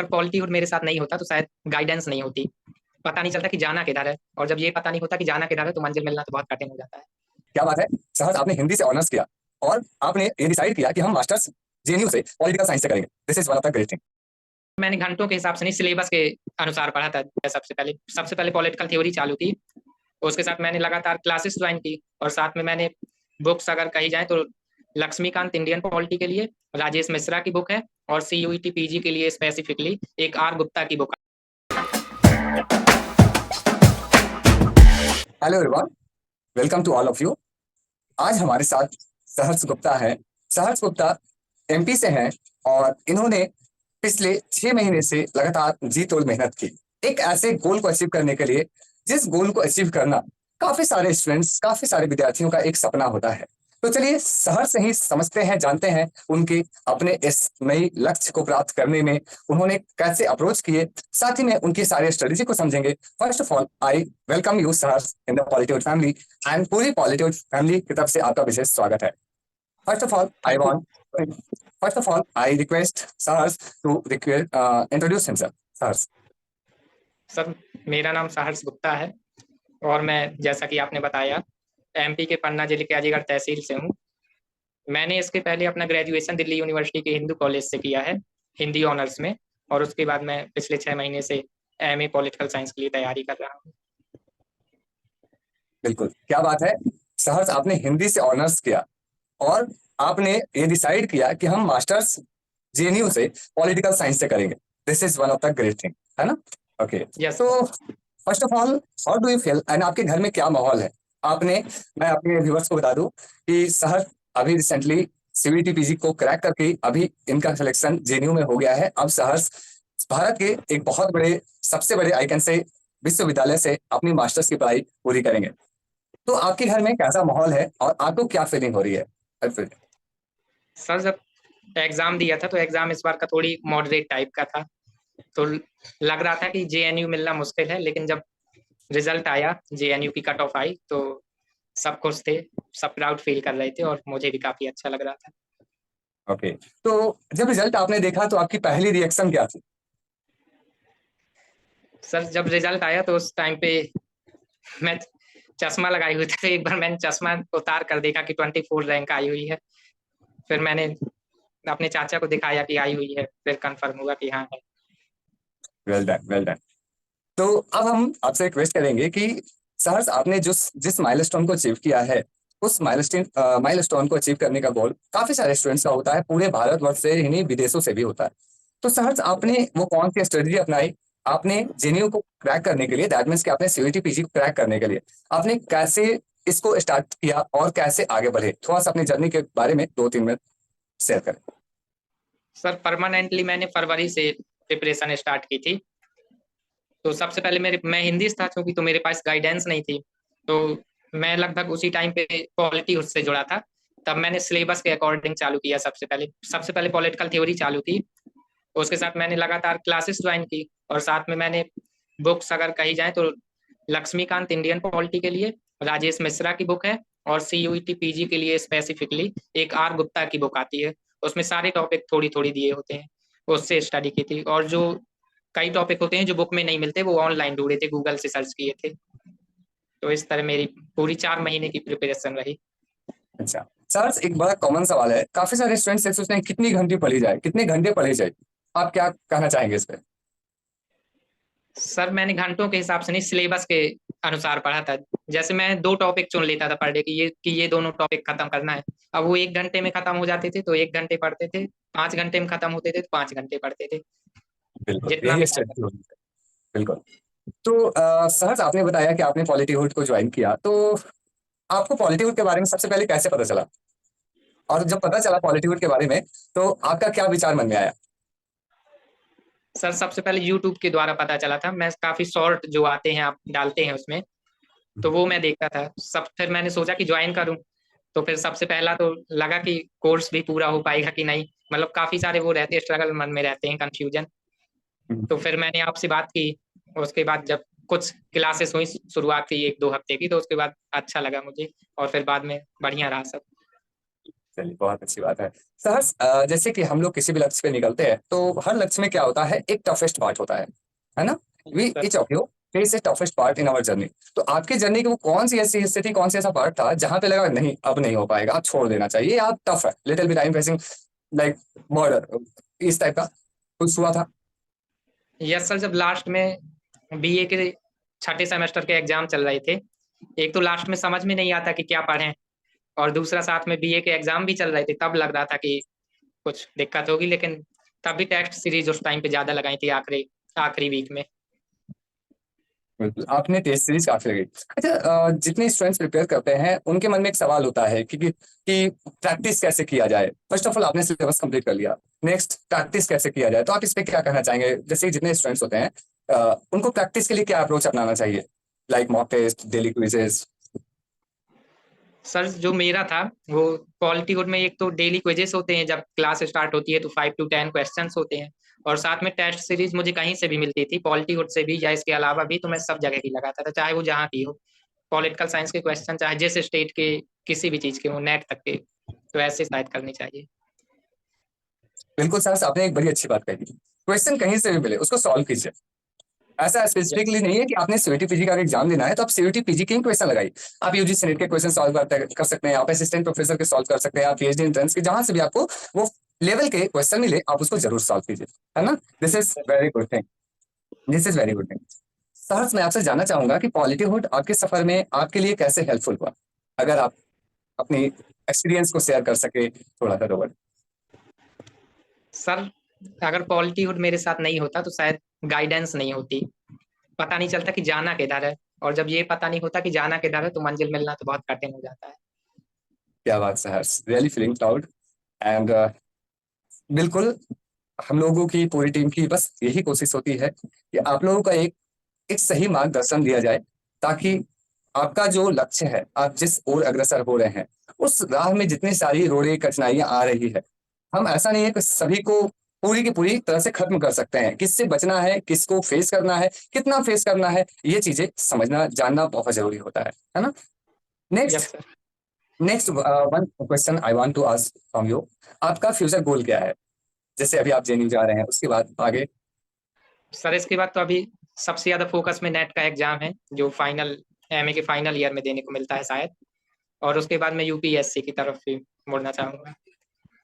अगर पॉलिटीहुड मेरे साथ नहीं होता तो शायद गाइडेंस नहीं होती, पता नहीं चलता कि जाना किधर है, और जब ये पता नहीं होता कि जाना किधर है तो मंजिल मिलना तो बहुत कठिन हो जाता है। क्या बात है। सहज आपने हिंदी से ऑनर्स किया और आपने ये डिसाइड किया कि हम मास्टर्स जेएनयू से पॉलिटिकल साइंस से करेंगे। This is one of the great thing. मैंने घंटों के हिसाब से नहीं, सिलेबस के अनुसार पढ़ा था। सबसे पहले पॉलिटिकल थ्योरी चालू की, उसके साथ मैंने लगातार क्लासेस ज्वाइन की, और साथ में मैंने बुक्स अगर कही जाए तो लक्ष्मीकांत इंडियन पॉलिटी के लिए राजेश मिश्रा की बुक है, और सीयूईटी पीजी के लिए स्पेसिफिकली एक आर गुप्ता की book. Hello everyone, welcome to all of you. आज हमारे साथ सहर्ष गुप्ता है। सहर्ष गुप्ता एमपी से हैं और इन्होंने पिछले 6 महीने से लगातार जी तोड़ मेहनत की एक ऐसे गोल को अचीव करने के लिए, जिस गोल को अचीव करना काफी सारे स्टूडेंट्स, काफी सारे विद्यार्थियों का एक सपना होता है। तो चलिए सहर्ष से ही समझते हैं, जानते हैं उनके अपने इस नई लक्ष्य को प्राप्त करने में उन्होंने कैसे अप्रोच किए, साथ ही में उनकी सारी स्ट्रेटेजी को समझेंगे। First of all I welcome you Saharsh in the politics family, and पूरी पॉलिटिक्स फैमिली की तरफ से आपका विशेष स्वागत है। First of all, I thank you. want. First of all, I request Sahars to introduce himself. Sahars. Sir, मेरा नाम सहर्ष गुप्ता है, और मैं, जैसा कि आपने बताया, एमपी के पन्ना जिले के अलीगढ़ तहसील से हूँ। मैंने इसके पहले अपना ग्रेजुएशन दिल्ली यूनिवर्सिटी के हिंदू कॉलेज से किया है, हिंदी ऑनर्स में, और उसके बाद मैं पिछले 6 महीने से एमए पॉलिटिकल साइंस के लिए तैयारी कर रहा हूँ। बिल्कुल, क्या बात है। सहर्ष आपने हिंदी से ऑनर्स किया और आपने ये डिसाइड किया कि हम मास्टर्स जेएनयू से पॉलिटिकल साइंस से करेंगे। This is one of the great thing, है ना? Okay, yes. तो first of all, how do you feel and आपके घर में क्या माहौल है? आपने, मैं अपने व्यूअर्स को बता दूं कि सहर्ष अभी रिसेंटली सीवीटी पीजी को क्रैक करके अभी इनका सिलेक्शन जेएनयू में हो गया है। अब सहर्ष भारत के एक बहुत बड़े, सबसे बड़े आई कैन से विश्वविद्यालय से अपनी मास्टर्स की पढ़ाई पूरी करेंगे। तो आपके घर में कैसा माहौल है और आपको क्या फीलिंग हो रही है? सर, जब एग्जाम दिया था तो एग्जाम इस बार का थोड़ी मॉडरेट टाइप का था, तो लग रहा था कि जेएनयू मिलना मुश्किल है, लेकिन जब रिजल्ट आया, जेएनयू की कट ऑफ आई, तो सब खुश थे, सब प्राउड फील कर रहे थे, और मुझे भी काफी अच्छा लग रहा था। ओके, तो जब रिजल्ट आपने देखा तो आपकी पहली रिएक्शन क्या थी? सर, जब रिजल्ट आया तो उस टाइम पे मैं चश्मा लगाई हुई थी, तो एक बार मैंने चश्मा उतार कर देखा कि 24 रैंक आई हुई है। फिर मैंने अपने चाचा को दिखाया कि आई हुई है, फिर कंफर्म हुआ कि हाँ है। Well done, well done. तो अब हम आपसे रिक्वेस्ट करेंगे कि सहर्ष आपने जिस माइलस्टोन को अचीव किया है, उस माइलस्टोन को अचीव करने का गोल काफी सारे स्टूडेंट्स का होता है, पूरे भारतवर्ष से ही नहीं, विदेशों से भी होता है। तो सहर्ष आपने वो कौन सी स्ट्रेटजी अपनाई? आपने जेएनयू को क्रैक करने के लिए, दैट मीन्स कि आपने सीयूईटी पीजी को क्रैक करने के लिए आपने कैसे इसको स्टार्ट किया और कैसे आगे बढ़े? थोड़ा सा अपनी जर्नी के बारे में 2-3 मिनट शेयर करें। सर, परमानेंटली मैंने फरवरी से प्रिपरेशन स्टार्ट की थी। तो सबसे पहले मैं हिंदी था, क्योंकि तो मेरे पास गाइडेंस नहीं थी, तो मैं लगभग उसी टाइम पे पॉलिटी उससे जुड़ा था। तब मैंने सिलेबस के अकॉर्डिंग चालू किया। सबसे पहले पॉलिटिकल थ्योरी चालू की, उसके साथ मैंने लगातार क्लासेस ज्वाइन की, और साथ में मैंने बुक्स अगर कही जाए तो लक्ष्मीकांत इंडियन पॉलिटी के लिए राजेश मिश्रा की बुक है, और सीयूईटी पीजी के लिए स्पेसिफिकली एक आर गुप्ता की बुक आती है। उसमें सारे टॉपिक थोड़ी थोड़ी दिए होते हैं, उससे स्टडी की थी। और जो कई टॉपिक होते हैं जो बुक में नहीं मिलते, वो ऑनलाइन ढूंढे थे, गूगल से सर्च किए थे। तो इस तरह मेरी पूरी 4 महीने की प्रिपरेशन रही। अच्छा सर, एक बड़ा कॉमन सवाल है, काफी सारे स्टूडेंट्स सोचते हैं कितनी घंटे पढ़ी जाए, कितने घंटे पढ़ी जाए, आप क्या कहना चाहेंगे इस पे? सर, मैंने घंटों के हिसाब से नहीं, सिलेबस के अनुसार पढ़ा था। जैसे मैं 2 टॉपिक चुन लेता था पर डे की, ये दोनों टॉपिक खत्म करना है। अब वो 1 घंटे में खत्म हो जाते थे तो 1 घंटे पढ़ते थे, 5 घंटे में खत्म होते थे तो 5 घंटे पढ़ते थे, बिल्कुल, जितना यही भी टाइम स्ट्रेटजी होती है। बिल्कुल। तो सहज आपने बताया कि आपने पॉलिटीहुड को ज्वाइन किया, तो आपको पॉलिटीहुड के बारे में सबसे पहले कैसे पता चला? और जब पता चला पॉलिटीहुड के बारे में, तो आपका क्या विचार मन में आया? सर, सबसे पहले यूट्यूब के द्वारा पता चला था। मैं काफी शॉर्ट जो आते हैं, आप डालते हैं उसमें, तो वो मैं देखता था। फिर मैंने सोचा कि ज्वाइन करूं। तो फिर सबसे पहला तो लगा कि कोर्स भी पूरा हो पाएगा कि नहीं, मतलब काफी सारे वो रहते हैं, स्ट्रगल मन में रहते हैं, कंफ्यूजन। तो फिर मैंने आपसे बात की। उसके बाद जब कुछ क्लासेस हुई, शुरुआत की 1-2 हफ्ते की, तो उसके बाद अच्छा लगा मुझे, और फिर बाद में बढ़िया रहा सब। चलिए बहुत अच्छी बात है। सहर्ष, जैसे कि हम लोग किसी भी लक्ष्य पे निकलते हैं तो हर लक्ष्य में क्या होता है, एक टफेस्ट पार्ट होता है ना? We sir each of you face a toughest part in our journey. तो आपकी जर्नी की वो कौन सी ऐसी हिस्से थी, कौन सा ऐसा पार्ट था जहां पे लगा नहीं अब नहीं हो पाएगा, आप छोड़ देना चाहिए, आप टफ है, little bit I am facing like border, इस टाइप का कुछ हुआ था? यस सर, जब लास्ट में बीए के छठे सेमेस्टर के एग्जाम चल रहे थे, एक तो लास्ट में समझ में नहीं आता कि क्या पढ़ें, और दूसरा साथ में बीए के एग्जाम भी चल रहे थे, तब लग रहा था कि कुछ दिक्कत होगी, लेकिन तब भी टेस्ट सीरीज उस टाइम पे ज्यादा लगाई थी आखिरी आखिरी वीक में। बिल्कुल, आपने टेस्ट सीरीज काफी लगी। अच्छा, जितने स्टूडेंट्स प्रिपेयर करते हैं उनके मन में एक सवाल होता है कि प्रैक्टिस कैसे किया जाए। फर्स्ट ऑफ ऑल आपने सिलेबस कंप्लीट कर लिया, नेक्स्ट प्रैक्टिस कैसे किया जाए, तो आप इस पे क्या कहना चाहेंगे? जैसे कि जितने स्टूडेंट्स होते हैं उनको प्रैक्टिस के लिए क्या अप्रोच अपनाना चाहिए, like mock test, daily quizzes? Sir जो मेरा था वो पॉलिटीहुड में, एक तो डेली क्विजेस होते हैं जब क्लास स्टार्ट होती है, तो 5 to 10 क्वेश्चंस होते हैं, और साथ में टेस्ट सीरीज मुझे कहीं से भी मिलती थी, पॉलिटीहुड से भी या इसके अलावा भी, तो मैं सब जगह ही लगाता था, चाहे वो जहाँ की हो। पॉलिटिकल साइंस के क्वेश्चन चाहे जिस स्टेट के किसी भी चीज के हो, नेट तक के, तो ऐसे शायद करनी चाहिए। बिल्कुल सर, आपने एक बड़ी अच्छी बात कही, क्वेश्चन कहीं से भी मिले उसको सॉल्व कीजिए। ऐसा यस। स्पेसिफिकली नहीं है कि आपने सीयूटी पीजी का एग्जाम देना है तो आप सीयूटी पीजी के ही क्वेश्चन लगाइए, आप यूजीसी नेट के क्वेश्चन सॉल्व कर सकते हैं, आप असिस्टेंट प्रोफेसर के सॉल्व कर सकते हैं, आप पीएचडी एंट्रेंस के जहां से भी आपको वो लेवल के क्वेश्चन मिले आप उसको जरूर सॉल्व कीजिए, है ना? This is very good thing, this is very good thing. सहर्ष, मैं आपसे जानना चाहूंगा कि पॉलिटीहुड आपके सफर में आपके लिए कैसे हेल्पफुल हुआ, अगर आप अपनी एक्सपीरियंस को शेयर कर सके थोड़ा सा तो। सर अगर पॉलिटीहुड मेरे साथ नहीं होता तो शायद गाइडेंस नहीं होती, पता नहीं चलता कि जाना किधर है, और जब ये पता नहीं होता कि जाना किधर है तो मंजिल मिलना तो बहुत कठिन हो जाता है। क्या बात सहर्ष, रियली फीलिंग प्राउड एंड बिल्कुल, हम लोगों की पूरी टीम की बस यही कोशिश होती है कि आप लोगों का एक सही मार्गदर्शन दिया जाए, ताकि आपका जो लक्ष्य है, आप जिस ओर अग्रसर हो रहे हैं, उस राह में जितनी सारी रोड़े कठिनाइयां आ रही है, हम ऐसा नहीं है कि सभी को पूरी की पूरी तरह से खत्म कर सकते हैं। किससे बचना है, किसको फेस करना है, कितना फेस करना है, ये चीजें समझना जानना बहुत जरूरी होता है ना? Yes next, sir. One question I want to ask from you, आपका फ्यूचर गोल क्या है? जैसे अभी आप जेएनयू जा रहे हैं, उसके बाद आगे? सर इसके बाद तो अभी सबसे ज्यादा फोकस में नेट का एग्जाम है, जो फाइनल एमए के फाइनल ईयर में देने को मिलता है शायद, और उसके बाद मैं यूपीएससी की तरफ भी मुड़ना चाहूंगा।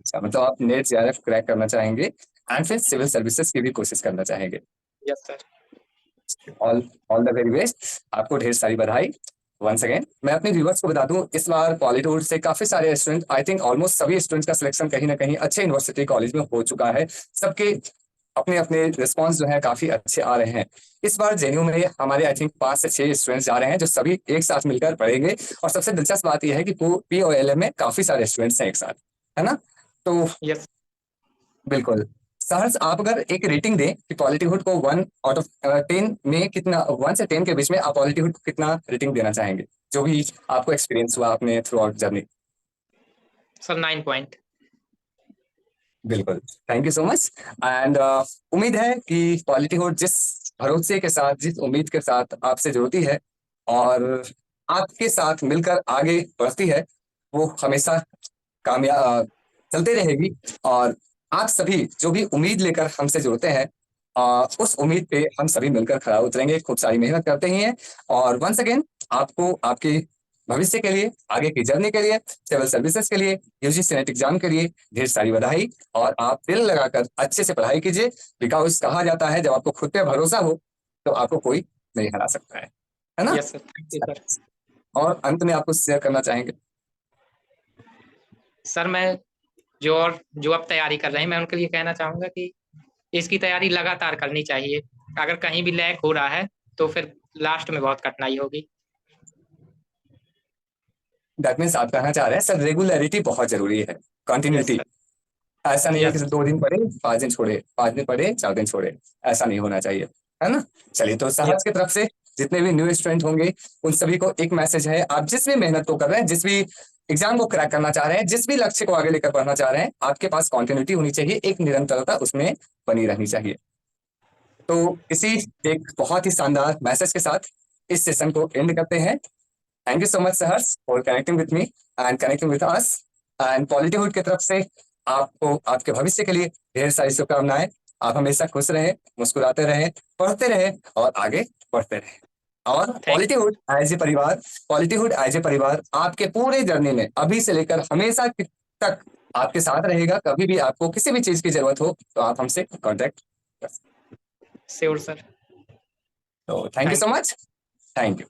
अच्छा, मतलब आप नेट जेआरएफ क्रैक करना चाहेंगे एंड फिर सिविल सर्विसेज की भी कोशिश करना चाहेंगे। Yes sir. All all the very best, आपको ढेर सारी बधाई वंस अगेन। मैं अपने व्यूवर्स को बता दूं, इस बार पॉलिट्यूड से काफी सारे स्टूडेंट, आई थिंक ऑलमोस्ट सभी स्टूडेंट्स का सिलेक्शन कहीं ना कहीं अच्छे यूनिवर्सिटी कॉलेज में हो चुका है। सबके अपने अपने रिस्पॉन्स जो है काफी अच्छे आ रहे हैं। इस बार जेएनयू में हमारे आई थिंक 5 से 6 स्टूडेंट्स जा रहे हैं जो सभी एक साथ मिलकर पढ़ेंगे, और सबसे दिलचस्प बात यह है कि पीओएलएम में काफी सारे स्टूडेंट्स हैं एक साथ, है ना? तो यस बिल्कुल। सहर्ष, आप अगर एक रेटिंग दें कि पॉलिटीहुड को 1 आउट ऑफ 10 में कितना, 1 से 10 के बीच में आप पॉलिटीहुड को कितना रेटिंग देना चाहेंगे, जो भी आपको एक्सपीरियंस हुआ अपने throughout journey? Sir 9 point. बिल्कुल, thank you so much. And उम्मीद है कि पॉलिटीहुड जिस भरोसे के साथ, जिस उम्मीद के साथ आपसे जुड़ती है और आपके साथ मिलकर आगे बढ़ती है, वो हमेशा कामयाब चलते रहेगी। और आप सभी जो भी उम्मीद लेकर हमसे जुड़ते हैं, उस उम्मीद पे हम सभी मिलकर खड़ा उतरेंगे, खूब सारी मेहनत करते ही हैं। और वंस अगेन, आपको आपके भविष्य के लिए, आगे की जर्नी के लिए, सिविल सर्विसेज के लिए, यूजीसी नेट एग्जाम के लिए ढेर सारी बधाई। और आप दिल लगाकर अच्छे से पढ़ाई कीजिए, बिकॉज कहा जाता है जब आपको खुद पे भरोसा हो तो आपको कोई नहीं हरा सकता है ना? Yes sir, thank you sir. और अंत में आपको शेयर करना चाहेंगे? सर मैं जो अब तैयारी कर रहे हैं, मैं उनके लिए कहना चाहूंगा कि इसकी तैयारी लगातार करनी चाहिए, अगर कहीं भी लैग हो रहा है तो फिर लास्ट में बहुत कठिनाई होगी। दैट मीन्स आप कहना चाह रहे हैं सर, रेगुलरिटी बहुत जरूरी है, यस कंटिन्यूटी। सर। ऐसा नहीं है कि यस। सिर्फ 2 दिन पढ़े 5 दिन छोड़े, 5 दिन पढ़े 4 दिन छोड़े, ऐसा नहीं होना चाहिए, है ना? चलिए, तो यस। सहज की तरफ से जितने भी न्यू स्टूडेंट होंगे उन सभी को एक मैसेज है, आप जिस भी मेहनत को कर रहे हैं, जिस भी एग्जाम को क्रैक करना चाह रहे हैं, जिस भी लक्ष्य को आगे लेकर बढ़ना चाह रहे हैं, आपके पास कॉन्टिन्यूटी होनी चाहिए, एक निरंतरता उसमें बनी रहनी चाहिए। तो इसी एक बहुत ही शानदार मैसेज के साथ इस सेशन को एंड करते हैं। Thank you so much Saharsh for connecting with me and connecting with us. And Politihood की तरफ से आपको आपके भविष्य के लिए ढेर सारी शुभकामनाएं। आप हमेशा खुश रहें, मुस्कुराते रहें, पढ़ते रहें और आगे बढ़ते रहें। और थैंक पॉलिटीहुड एज ए परिवार आपके पूरे जर्नी में अभी से लेकर हमेशा तक आपके साथ रहेगा। कभी भी आपको किसी भी चीज की जरूरत हो तो आप हमसे कांटेक्ट कर सकते श्योर सर। हैं। तो thank you thank so you. Much. Thank you.